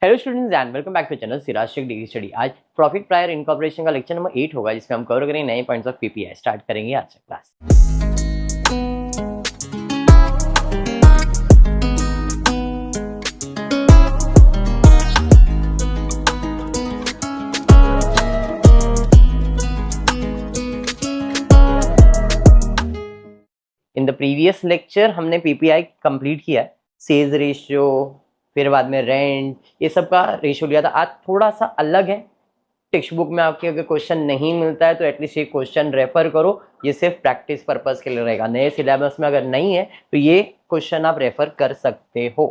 Hello students and welcome back to channel Siraj Shaikh degree study. आज profit prior incorporation का lecture number 8 होगा, जिसमें हम कवर करेंगे नए पॉइंट्स ऑफ पीपीआई। स्टार्ट करेंगे आज का class. In the previous lecture हमने पीपीआई कंप्लीट किया है, सेल्स रेशियो, फिर बाद में रेंट, ये सब का रेशियो लिया था। आज थोड़ा सा अलग है। टेक्स्ट बुक में आपके अगर क्वेश्चन नहीं मिलता है तो एटलीस्ट ये क्वेश्चन रेफर करो, ये सिर्फ प्रैक्टिस पर्पस के लिए रहेगा। नए सिलेबस में अगर नहीं है तो ये क्वेश्चन आप रेफर कर सकते हो।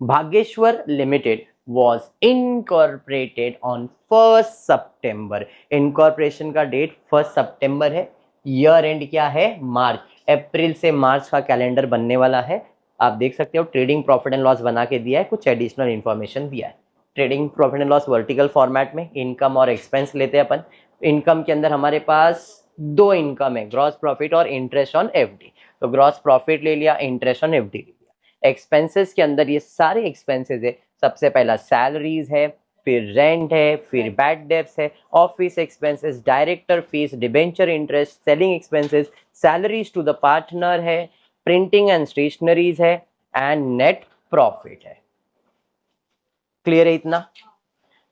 Bhagyeshwar limited was incorporated on 1st सितंबर। इनकॉर्पोरेशन का डेट 1 सितंबर है। ईयर एंड क्या है? मार्च। अप्रैल से मार्च का कैलेंडर बनने वाला है। आप देख सकते हो ट्रेडिंग प्रॉफिट एंड लॉस बना के दिया है, कुछ एडिशनल इंफॉर्मेशन दिया है। Trading profit and loss vertical format में इनकम और एक्सपेंस लेते हैं अपन। इनकम के अंदर हमारे पास दो इनकम है, ग्रॉस प्रॉफिट और इंटरेस्ट ऑन एफडी। तो ग्रॉस प्रॉफिट ले लिया, इंटरेस्ट ऑन एफडी ले लिया। एक्सपेंसेस के अंदर ये सारे एक्सपेंसेस है। सबसे पहला सैलरीज है, फिर रेंट है, फिर बैड डेब्ट्स है, office expenses, director fees, debenture interest, selling expenses, salaries to the partner है, प्रिंटिंग एंड स्टेशनरीज है, एंड नेट प्रॉफिट है। क्लियर है इतना?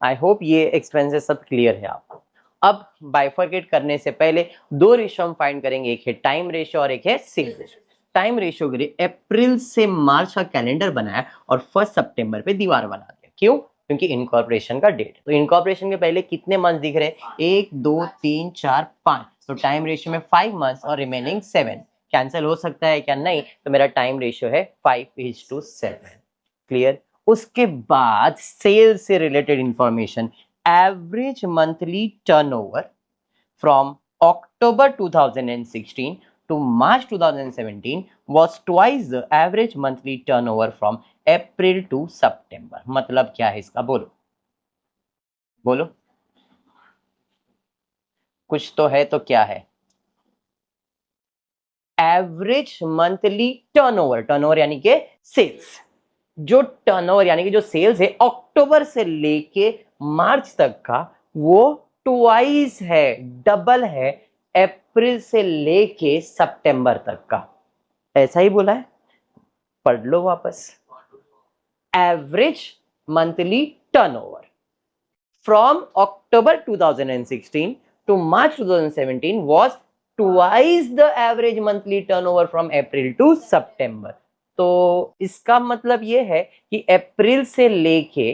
आई होप ये एक्सपेंसेस सब क्लियर है आपको। अब बाइफरकेट करने से पहले दो रेशियो हम फाइंड करेंगे, एक है टाइम रेशियो और एक है सेल्स रेशियो। टाइम रेशियो के लिए अप्रैल से मार्च का कैलेंडर बनाया और 1 सितंबर पे दीवार बना दिया। क्यों? क्योंकि इनकॉर्पोरेशन का डेट। तो इनकॉर्पोरेशन के पहले कितने मंथ दिख रहे हैं? 1 2 3 4 5। तो टाइम रेशियो में 5 मंथ्स और रिमेनिंग 7। कैंसिल हो सकता है क्या? नहीं। तो मेरा टाइम रेशियो है 5:7। क्लियर? उसके बाद सेल्स से related information, average monthly turnover from October 2016 to March 2017 was twice the average monthly turnover from April to September। मतलब क्या है इसका? बोलो बोलो, कुछ तो है तो क्या है? एवरेज मंथली टर्नओवर, टर्नओवर यानी कि सेल्स। जो टर्नओवर यानी कि जो सेल्स है अक्टूबर से लेके मार्च तक का, वो ट्वाइस है, डबल है अप्रैल से लेके सितंबर तक का। ऐसा ही बोला है, पढ़ लो वापस। Average monthly turnover from October 2016 to March 2017 was twice the average monthly turnover from April to सितंबर। तो इसका मतलब ये है कि अप्रैल से लेके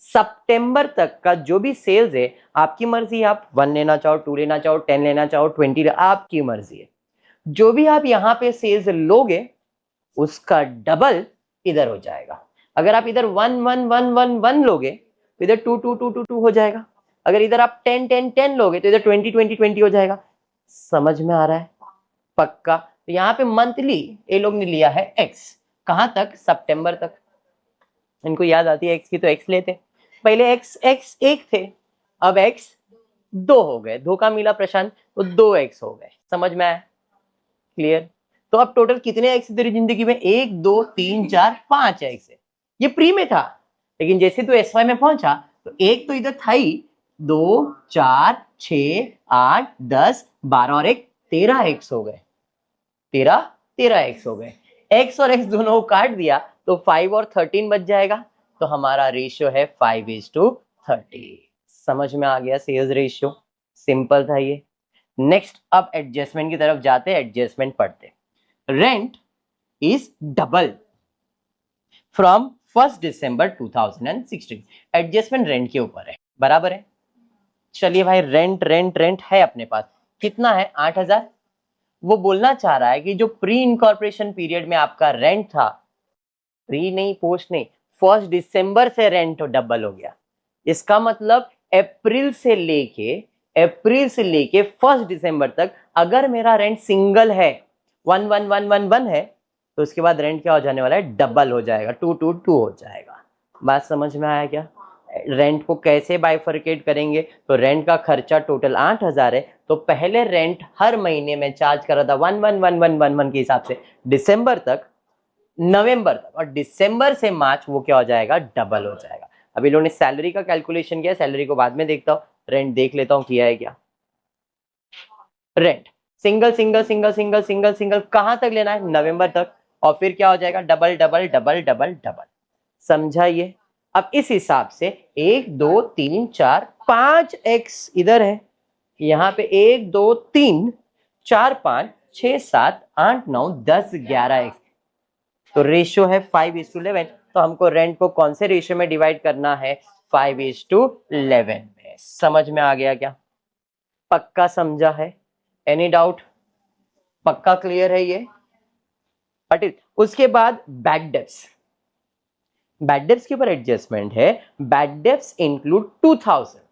सितंबर तक का जो भी सेल्स है, आपकी मर्जी, आप 1 लेना चाहो, 2 लेना चाहो, 10 लेना चाहो, 20, आपकी मर्जी है। जो भी आप यहाँ पे सेल्स लोगे उसका डबल इधर हो जाएगा। अगर आप इधर 1 1 1 1 1 लोगे तो इधर 2 2 2 2 2 हो जाएगा। अगर इधर आप 10 10 10 लोगे तो इधर 20 20 20 हो जाएगा। समझ में आ रहा है? पक्का? तो यहाँ पे मंथली ये लोग ने लिया है एक्स। कहां तक? सितंबर तक। इनको याद आती है एक्स की तो एक्स लेते। पहले एक्स एक्स 1 थे, अब एक्स 2 हो गए। धोखा मिला प्रशांत, तो 2x हो गए। समझ में आया? क्लियर? तो अब टोटल कितने एक्स तेरी जिंदगी में? 1 2 3 4 5 एक्स है। ये प्री में था, लेकिन जैसे तू एसवाई में पहुंचा तो एक तो इधर था ही, 2 4 6 8 10 12 और एक 13 एक्स हो गए। 13 एक्स हो गए। एक्स और एक्स दोनों को काट दिया तो 5 और 13 बच जाएगा। तो हमारा रेशियो है 5:30। समझ में आ गया? सेल्स रेशियो सिंपल था ये। नेक्स्ट अब एडजस्टमेंट की तरफ जाते हैं, एडजस्टमेंट पढ़ते। Rent is double from 1 December 2016। Adjustment rent के ऊपर है, बराबर है। चलिए भाई, रेंट रेंट रेंट है अपने पास। कितना है? 8,000। वो बोलना चाह रहा है कि जो प्री इनकॉर्पोरेशन पीरियड में आपका रेंट था, प्री नहीं पोस्ट नहीं, 1 दिसंबर से रेंट डबल हो गया। इसका मतलब अप्रैल से लेके 1 दिसंबर तक अगर मेरा रेंट सिंगल है, 11111 है, तो उसके बाद रेंट क्या हो जाने वाला है? डबल हो जाएगा, 222 हो जाएगा। बात समझ में आया क्या? रेंट को कैसे बाइफरकेट करेंगे? तो रेंट का खर्चा टोटल 8,000 है, तो पहले रेंट हर महीने में चार्ज कर रहा था 111111 के हिसाब से दिसंबर तक, नवंबर तक, और दिसंबर से मार्च वो क्या हो जाएगा? डबल हो जाएगा। अभी लोगों ने सैलरी का कैलकुलेशन किया, सैलरी को बाद में देखता हूँ, रेंट देख लेता हूँ किया है क्या। Rent single single single single single single कहां तक लेना है, नवंबर तक, और फिर क्या हो जाएगा, double double double double double. समझाइए। अब इस हिसाब से 1 2 3 4 5 एक्स इधर है, यहाँ पे 1 2 3 4 5 6 7 8 9 10 11 एक्स, तो रेशियो है 5:11। तो हमको रेंट को कौन से रेशियो में डिवाइड करना है, 5:11 में। समझ में आ गया क्या, पक्का समझा है, एनी डाउट, पक्का क्लियर है ये पटेल। उसके बाद बैड डेब्ट्स, बैड डेब्ट्स के ऊपर एडजस्टमेंट है। Bad debts include 2000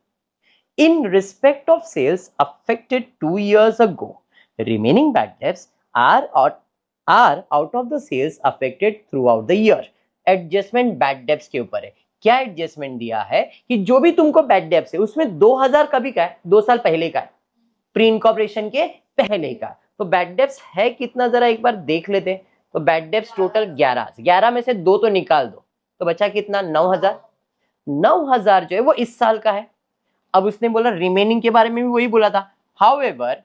in respect of sales affected 2 years ago. Remaining bad debts are out of the sales affected throughout the year. Adjustment bad debts के ऊपर है। क्या एडजस्टमेंट दिया है कि जो भी तुमको बैड डेब्ट्स है उसमें 2000 कभी का है, 2 साल पहले का है, प्री इनकॉर्पोरेशन के पहले का। तो बैड डेब्ट्स है कितना, जरा एक बार देख लेते हैं। तो बैड डेब्ट्स टोटल 11 में से 2 तो निकाल दो, तो बचा कितना, 9000। 9000 जो है वो इस साल का है। अब उसने बोला रिमेनिंग के बारे में भी वही बोला था। हाउएवर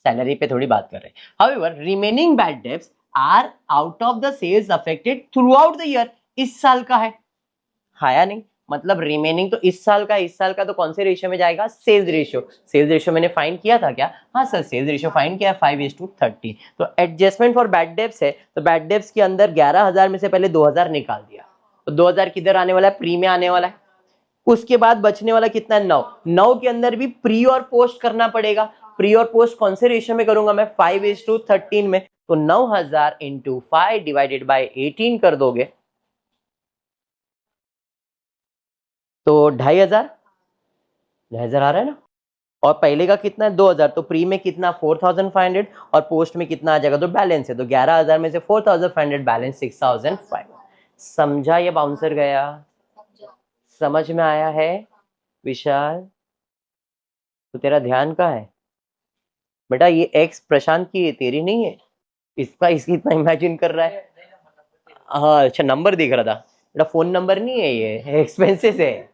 सैलरी पे थोड़ी बात कर रहे हैं। However remaining bad debts are out of the sales affected throughout the year, इस साल का है। या नहीं, मतलब रिमेनिंग तो इस साल का, इस साल का तो कौन से रेशियो में जाएगा, सेल्स रेशियो। सेल्स रेशियो मैंने फाइंड किया था क्या, हाँ सर सेल्स रेशियो फाइंड किया 5:30। तो एडजस्टमेंट फॉर बैड डेब्ट्स है, तो बैड डेब्ट्स के अंदर 11000 में से पहले 2000 निकाल दिया, तो 2000 किधर आने वाला है, प्री में आने वाला है। उसके बाद बचने वाला कितना है, 9 के अंदर भी प्री और पोस्ट करना पड़ेगा। प्री और पोस्ट कौन से रेशियो में करूंगा मैं, 5:13 में। तो 9000 इंटू 5 डिवाइडेड बाई 18 कर दोगे तो 2500 आ रहा है ना। और पहले का कितना है, 2000, तो प्री में कितना 4500 और पोस्ट में कितना आ जाएगा, तो बैलेंस है, तो 11000 में से 4500 बैलेंस 6500। समझा या बाउंसर गया, समझ में आया है विशाल। तो तेरा ध्यान कहाँ है बेटा, ये एक्स प्रशांत की है, तेरी नहीं है। इसका इसकी इतना इमेजिन कर रहा है। हाँ अच्छा, नंबर दिख रहा था बेटा, फोन नंबर नहीं है, ये एक्सपेंसेस है।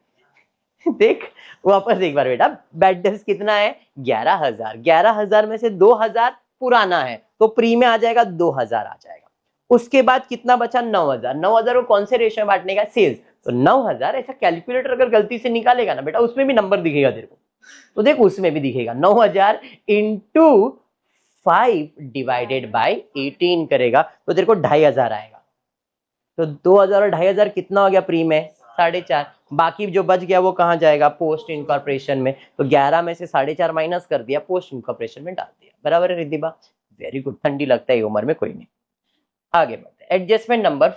देख वापस एक बार बेटा, बैड डेब्ट्स कितना है, 11000। 11000 में से 2000 पुराना है, तो प्री में आ जाएगा 2000 आ जाएगा। उसके बाद कितना बचा, 9000। 9000 को कौन से रेशियो में बांटने का, सेल्स। तो 9000 ऐसा कैलकुलेटर अगर गलती से निकालेगा ना बेटा, उसमें भी नंबर दिखेगा तेरे को, तो देख उसमें भी दिखेगा 9000 इंटू 5 डिवाइडेड बाई 18 करेगा तो तेरे को 2500 आएगा। तो 2000 और 2500 कितना हो गया, प्री में 4.5। बाकी जो बच गया वो कहाँ जाएगा, पोस्ट इनकॉर्पोरेशन में। तो 11 में से 4.5 माइनस कर दिया, पोस्ट इनकॉर्पोरेशन में डाल दिया। बराबर है रिद्धिबा, वेरी गुड। ठंडी लगता है उम्र में, कोई नहीं। आगे बढ़ते हैं, एडजस्टमेंट नंबर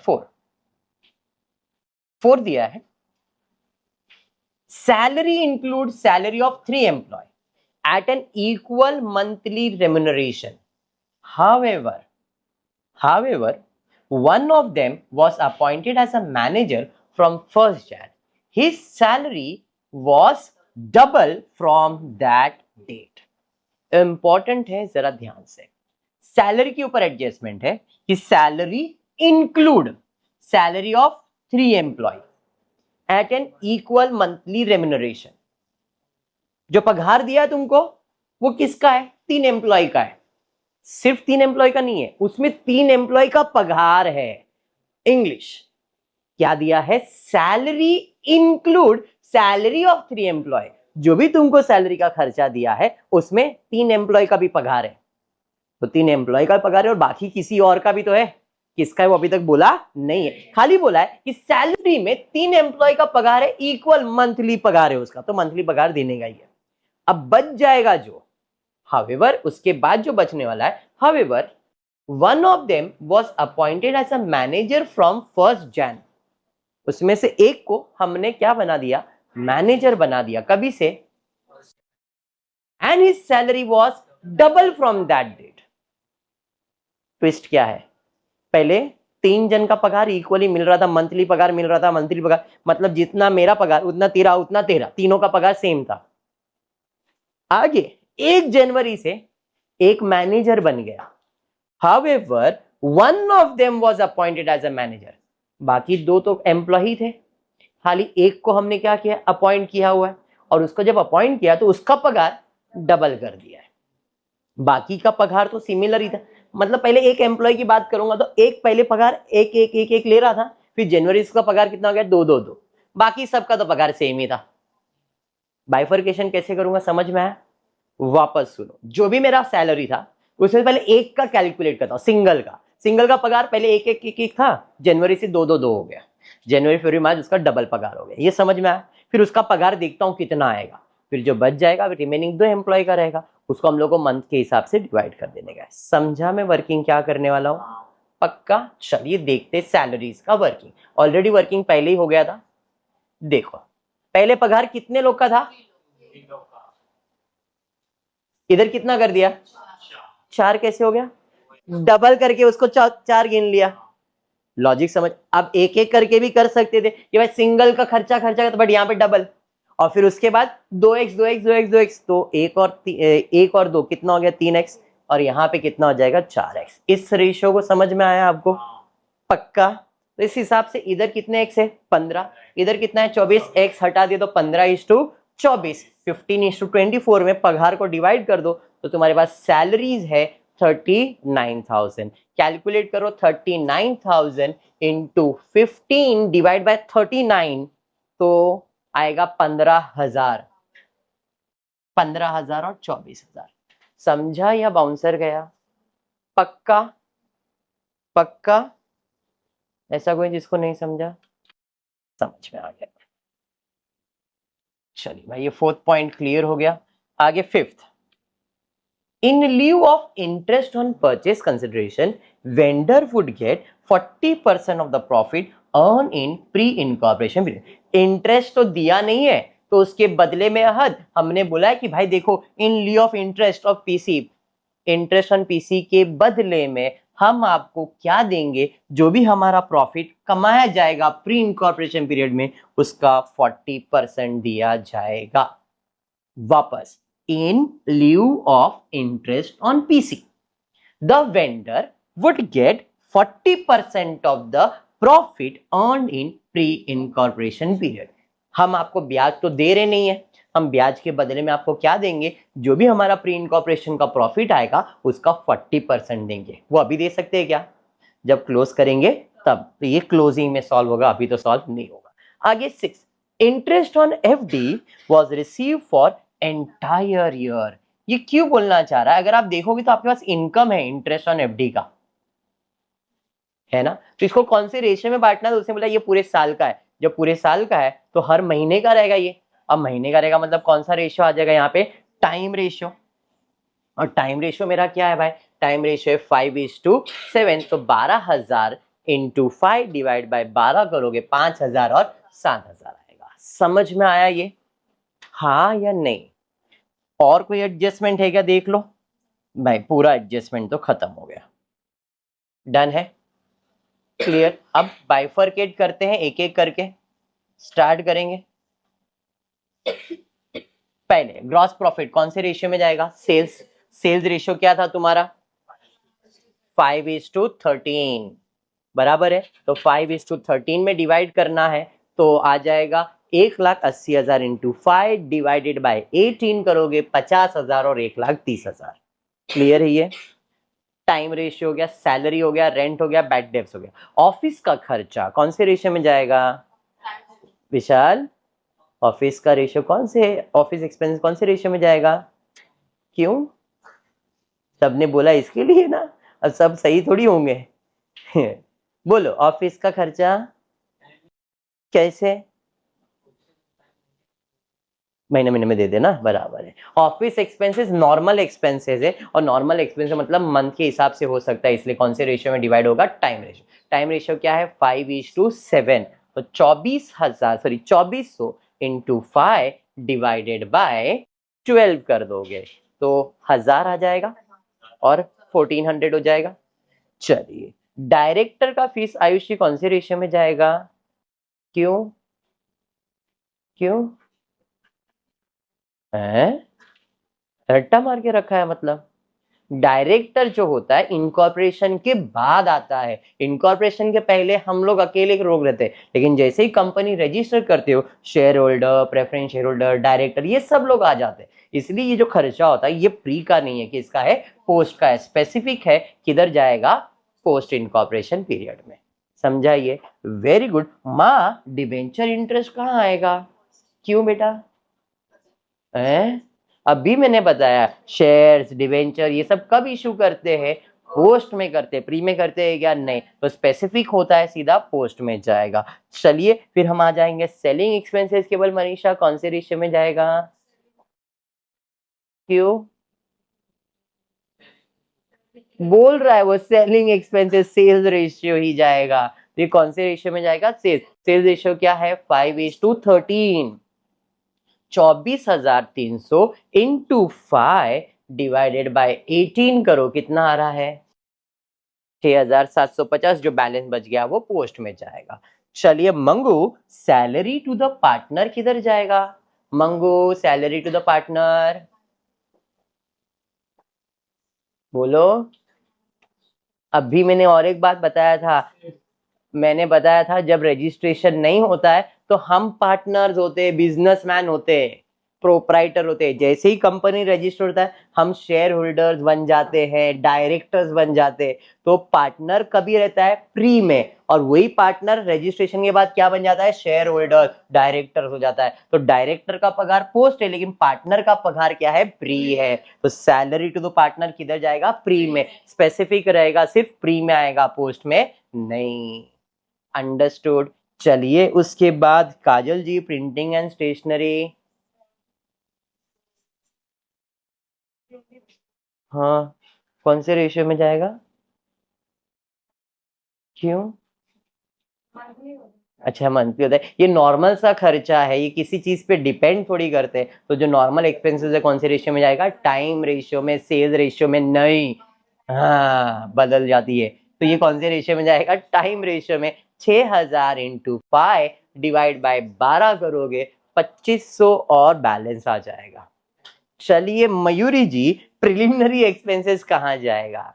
4 दिया है। Salary include salary of 3 employ at an equal monthly remuneration. However, one of them was appointed as a manager from 1st Jan. His salary was double from that date. Important है, जरा ध्यान से। Salary के ऊपर adjustment है कि salary include salary of 3 employ at an equal monthly remuneration. जो पगार दिया तुमको वो किसका है, 3 एम्प्लॉय का है। सिर्फ 3 एम्प्लॉय का नहीं है, उसमें 3 एम्प्लॉय का पगार है। इंग्लिश क्या दिया है, salary include salary of 3 employ. जो भी तुमको सैलरी का खर्चा दिया है उसमें 3 एम्प्लॉय का भी पगार है। तो 3 एम्प्लॉय का पगार है और बाकी किसी और का भी तो है। किसका है वो अभी तक बोला नहीं है, खाली बोला है कि सैलरी में 3 एम्प्लॉय का पगार है, इक्वल मंथली पगार है उसका, तो मंथली पगार देने का ही है। अब बच जाएगा जो, हाउएवर उसके बाद जो बचने वाला है, however one of them was appointed as a manager from 1st Jan। उसमें से एक को हमने क्या बना दिया, मैनेजर बना दिया, कभी से, and his salary was double from that date. Twist क्या है, पहले 3 जन का पगार इक्वली मिल रहा था, मंथली पगार मिल रहा था, मंथली पगार मतलब जितना मेरा पगार उतना तेरा, उतना तेरा, तीनों का पगार सेम था। आगे 1 जनवरी से एक मैनेजर बन गया। However, one of them was appointed as a manager। बाकी दो तो एम्प्लॉय थे, खाली एक को हमने क्या किया, अपॉइंट किया हुआ है, और उसको जब अपॉइंट किया तो उसका पगार डबल कर दिया है। बाकी का पगार तो सिमिलर ही था, मतलब पहले एक एम्प्लॉय की बात करूंगा तो एक पहले पगार एक एक एक एक ले रहा था, फिर जनवरी इसका पगार कितना हो गया, दो दो दो, बाकी सबका तो पगार सेम ही था। बाइफर्केशन कैसे करूंगा समझ में आया? वापस सुनो, जो भी मेरा सैलरी था उसमें पहले एक का कैलकुलेट करता हूं, सिंगल का पगार पहले एक एक एक एक था, जनवरी से दो दो दो हो गया, जनवरी फरवरी मार्च उसका डबल पगार हो गया, ये समझ में आया? फिर उसका पगार देखता हूं कितना आएगा, फिर जो बच जाएगा रिमेनिंग दो एम्प्लॉय का रहेगा, उसको हम लोग को मंथ के हिसाब से डिवाइड कर देने का। समझा मैं वर्किंग क्या करने वाला हूं? पक्का? चलिए देखते सैलरीज का वर्किंग। ऑलरेडी वर्किंग पहले ही हो गया था। देखो पहले पगार कितने लोग का था, इधर कितना कर दिया, चार, कैसे हो गया, डबल करके उसको चार गिन लिया। लॉजिक समझ? अब एक एक करके भी कर सकते थे कि भाई सिंगल का खर्चा खर्चा बट यहाँ पे डबल, और फिर उसके बाद 2x 2x 2x 2x, तो एक और दो कितना हो गया, 3x, और यहाँ पे कितना हो जाएगा, 4x। इस रेशियो को समझ में आया आपको? पक्का? तो इस हिसाब से इधर कितने x है, 15, इधर कितना है, 24, x हटा दिए तो 15:24, 15:24 में पगार को डिवाइड कर दो तो तुम्हारे पास सैलरीज है 39,000। कैलकुलेट करो, 39,000 इंटू 15 डिवाइड बाय 39 तो आएगा 15,000, 15,000 और 24,000। समझा या बाउंसर गया? पक्का? पक्का? ऐसा कोई जिसको नहीं समझा? समझ में आ गया। चलिए भाई ये फोर्थ पॉइंट क्लियर हो गया। आगे fifth, in lieu of interest on purchase consideration, vendor would get 40% of the profit earned in pre-incorporation period. Interest तो दिया नहीं है तो उसके बदले में अहद हमने बोला है कि भाई देखो, in lieu of interest of PC, interest on PC के बदले में हम आपको क्या देंगे, जो भी हमारा प्रॉफिट कमाया जाएगा प्री इनकॉर्पोरेशन पीरियड में उसका 40% दिया जाएगा वापस, in lieu of interest on PC. The vendor would get 40% of the profit earned in pre-incorporation period. हम आपको ब्याज तो दे रहे नहीं है, हम ब्याज के बदले में आपको क्या देंगे, जो भी हमारा प्री इनकॉर्पोरेशन का प्रॉफिट आएगा उसका 40% देंगे। वो अभी दे सकते हैं क्या? जब क्लोज करेंगे तब। तो ये क्लोजिंग में सॉल्व होगा, अभी तो सॉल्व नहीं होगा। आगे 6, interest on FD was receive for entire year. ये क्यों बोलना चाह रहा है? अगर आप देखोगे तो आपके पास इनकम है इंटरेस्ट ऑन एफडी का, है ना? तो इसको कौन से रेशियो में बांटना है, तो उसने बोला ये पूरे साल का है। जब पूरे साल का है तो हर महीने का रहेगा ये। अब महीने का रहेगा मतलब कौन सा रेशियो आ जाएगा यहाँ पे, टाइम रेशियो। और टाइम रेशियो मेरा क्या है भाई, टाइम रेशियो है 5:7, तो 12,000 इंटू 5 डिवाइड बाय 12 करोगे 5,000 और 7,000 आएगा। समझ में आया ये? हाँ या नहीं? और कोई एडजस्टमेंट है क्या, देख लो भाई। पूरा एडजस्टमेंट तो खत्म हो गया, डन है, क्लियर। अब बाइफरकेट करते हैं, एक एक करके स्टार्ट करेंगे। पहले ग्रॉस प्रॉफिट कौन से रेशियो में जाएगा, सेल्स। सेल्स रेशियो क्या था तुम्हारा, 5:13 बराबर है, तो 5:13 में डिवाइड करना है तो आ जाएगा 1,80,000 इंटू 5 डिवाइडेड बाय 18 करोगे 50,000 और 1,30,000। क्लियर है ये? टाइम रेशियो हो गया, सैलरी हो गया, रेंट हो गया, बैड डेब्ट्स हो गया। ऑफिस का खर्चा कौन से रेशियो में जाएगा विशाल? ऑफिस का रेशियो कौन से, ऑफिस एक्सपेंस कौन से रेशियो में जाएगा? क्यों? सबने बोला इसके लिए ना, अब सब सही थोड़ी होंगे। बोलो ऑफिस का खर्चा कैसे, महीने महीने में दे देना, बराबर है। ऑफिस एक्सपेंसेस नॉर्मल एक्सपेंसेस है, और नॉर्मल एक्सपेंसेस मतलब मंथ के हिसाब से हो सकता है, इसलिए कौन से रेशियो में डिवाइड होगा, टाइम रेशियो। टाइम रेशियो क्या है, 5:7, तो 24,000 इंटू 5 डिवाइडेड बाय 12 कर दोगे तो 1,000 आ जाएगा और 1,400 हो जाएगा। चलिए डायरेक्टर का फीस आयुषी कौन से रेशियो में जाएगा? क्यों? क्यों है, रट्टा मार के रखा है मतलब? डायरेक्टर जो होता है इनकॉर्पोरेशन के बाद आता है, इनकॉर्पोरेशन के पहले हम लोग अकेले लोग रहते हैं, लेकिन जैसे ही कंपनी रजिस्टर करते हो share holder, preference share holder, director, ये सब लोग आ जाते हैं। इसलिए ये जो खर्चा होता है ये प्री का नहीं है कि इसका है, पोस्ट का है, स्पेसिफिक है किधर जाएगा, पोस्ट इनकॉर्पोरेशन पीरियड में। समझाइए, वेरी गुड। माँ डिबेंचर इंटरेस्ट कहाँ आएगा, क्यों बेटा है? अभी मैंने बताया शेयर्स, डिवेंचर ये सब कब इशू करते हैं, पोस्ट में करते हैं, प्री में करते हैं क्या नहीं, तो स्पेसिफिक होता है सीधा पोस्ट में जाएगा। चलिए फिर हम आ जाएंगे सेलिंग एक्सपेंसेस, केवल मनीषा कौन से रेशियो में जाएगा, क्यों बोल रहा है वो, सेलिंग एक्सपेंसेस सेल्स रेशियो ही जाएगा, तो ये कौन से रेशियो में जाएगा, सेल्स रेशियो क्या है 5:13, 24,300 इंटू 5 डिवाइडेड बाय 18 करो, कितना आ रहा है 6,750, जो बैलेंस बच गया वो पोस्ट में जाएगा। चलिए Mangu salary to the partner किधर जाएगा, Mangu salary to the partner बोलो। अभी मैंने और एक बात बताया था, मैंने बताया था जब रजिस्ट्रेशन नहीं होता है तो हम पार्टनर्स होते हैं, बिजनेसमैन होते हैं, प्रोप्राइटर होते हैं। जैसे ही कंपनी रजिस्टर होता है हम शेयर होल्डर्स बन जाते हैं, डायरेक्टर्स बन जाते हैं। तो पार्टनर कभी रहता है प्री में, और वही पार्टनर रजिस्ट्रेशन के बाद क्या बन जाता है, शेयर होल्डर, डायरेक्टर हो जाता है। तो डायरेक्टर का पगार पोस्ट है, लेकिन पार्टनर का पगार क्या है, प्री है। तो सैलरी टू द पार्टनर किधर जाएगा, प्री में, स्पेसिफिक रहेगा, सिर्फ प्री में आएगा, पोस्ट में नहीं। अंडरस्टूड। चलिए उसके बाद काजल जी प्रिंटिंग एंड स्टेशनरी, हाँ कौन से रेशियो में जाएगा, क्यों, अच्छा मंथली होता है, ये नॉर्मल सा खर्चा है, ये किसी चीज पे डिपेंड थोड़ी करते हैं। तो जो नॉर्मल एक्सपेंसेस है कौन से रेशियो में जाएगा, टाइम रेशियो में, सेल्स रेशियो में नहीं, हाँ बदल जाती है। तो ये कौन से रेशियो में जाएगा, टाइम रेशियो में। 6,000 इंटू 5 डिवाइड बाय 12 करोगे 2,500 और बैलेंस आ जाएगा। चलिए मयूरी जी प्रिलिमिनरी एक्सपेंसेस कहाँ जाएगा,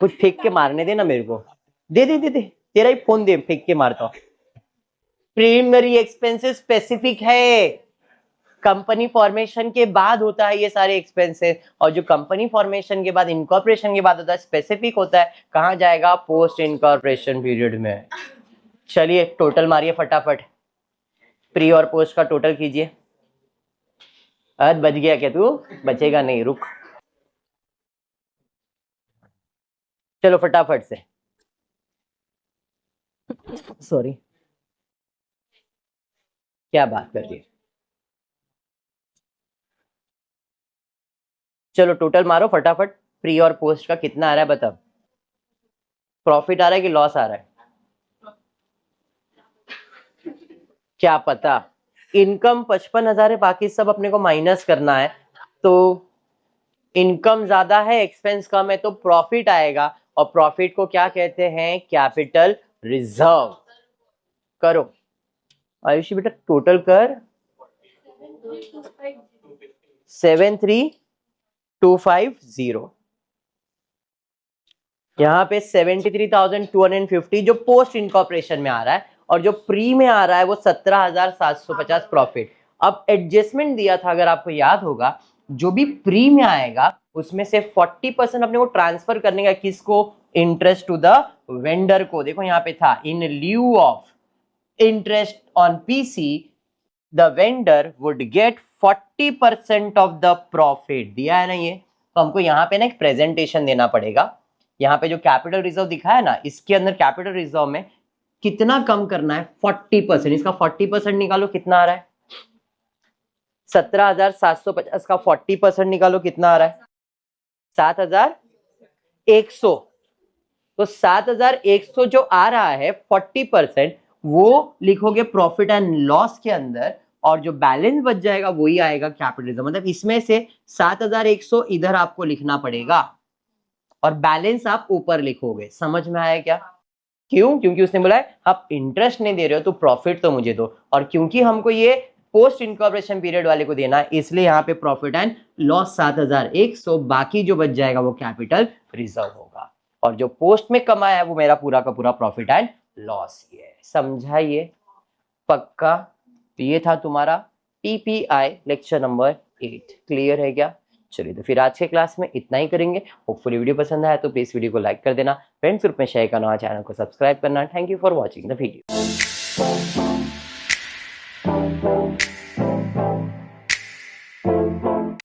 कुछ फेंक के मारने देना मेरे को, दे दे दे दे, तेरा ही फोन दे, फेंक के मारता हूँ। प्रिलिमिनरी एक्सपेंसेस स्पेसिफिक है, कंपनी फॉर्मेशन के बाद होता है ये सारे एक्सपेंसेस, और जो कंपनी फॉर्मेशन के बाद, इनकॉर्पोरेशन के बाद होता है, स्पेसिफिक होता है, कहाँ जाएगा, पोस्ट इनकॉर्पोरेशन पीरियड में। चलिए टोटल मारिए फटाफट, प्री और पोस्ट का टोटल कीजिए। अद बच गया क्या तू, बचेगा नहीं, रुक, चलो फटाफट से, सॉरी क्या बात कर रही है, चलो टोटल मारो फटाफट, प्री और पोस्ट का कितना आ रहा है बताओ, प्रॉफिट आ रहा है कि लॉस आ रहा है, क्या पता। इनकम 55,000 है, बाकी सब अपने को माइनस करना है। तो इनकम ज्यादा है, एक्सपेंस कम है, तो प्रॉफिट आएगा, और प्रॉफिट को क्या कहते हैं, कैपिटल रिजर्व। करो आयुषी बेटा, टोटल कर 73,250, यहाँ पे 73,250 जो पोस्ट इनकॉर्पोरेशन में आ रहा है, और जो प्री में आ रहा है वो 17,750 प्रॉफिट। अब एडजस्टमेंट दिया था अगर आपको याद होगा, जो भी प्री में आएगा उसमें से 40% अपने को ट्रांसफर करने का, किसको, इंटरेस्ट टू द वेंडर को। देखो यहाँ पे था, in lieu of interest on PC the vendor would get 40% of the profit, दिया है ना ये। तो हमको यहाँ पे ना एक प्रेजेंटेशन देना पड़ेगा, यहाँ पे जो कैपिटल रिजर्व दिखा है ना, इसके अंदर कैपिटल रिजर्व में कितना कम करना है, 40%, इसका 40% निकालो, कितना आ रहा है 17,750 का 40% निकालो, कितना आ रहा है 7,100। तो 7,100 जो आ रहा है 40%, वो लिखोगे प्रॉफिट एंड लॉस के अंदर, और जो बैलेंस बच जाएगा वही आएगा कैपिटल रिजर्व। मतलब इसमें से 7,100 इधर आपको लिखना पड़ेगा, और बैलेंस आप ऊपर लिखोगे। समझ में आया क्या, क्यों, क्योंकि उसने बोला है आप इंटरेस्ट नहीं दे रहे हो तो प्रॉफिट तो मुझे दो, और क्योंकि हमको ये पोस्ट इनकॉर्पोरेशन पीरियड वाले को देना है, इसलिए यहाँ पे प्रॉफिट एंड लॉस 7,100, बाकी जो बच जाएगा वो कैपिटल रिजर्व होगा, और जो पोस्ट में कमाया है वो मेरा पूरा का पूरा प्रॉफिट एंड लॉस ही है। समझा ये पक्का? ये था तुम्हारा पीपीआई लेक्चर नंबर 8। क्लियर है क्या? चलिए तो फिर आज के क्लास में इतना ही करेंगे। होपफुली वीडियो पसंद आया तो प्लीज वीडियो को लाइक कर देना, फ्रेंड्स ग्रुप में शेयर करना, चैनल को सब्सक्राइब करना। Thank you for watching the video.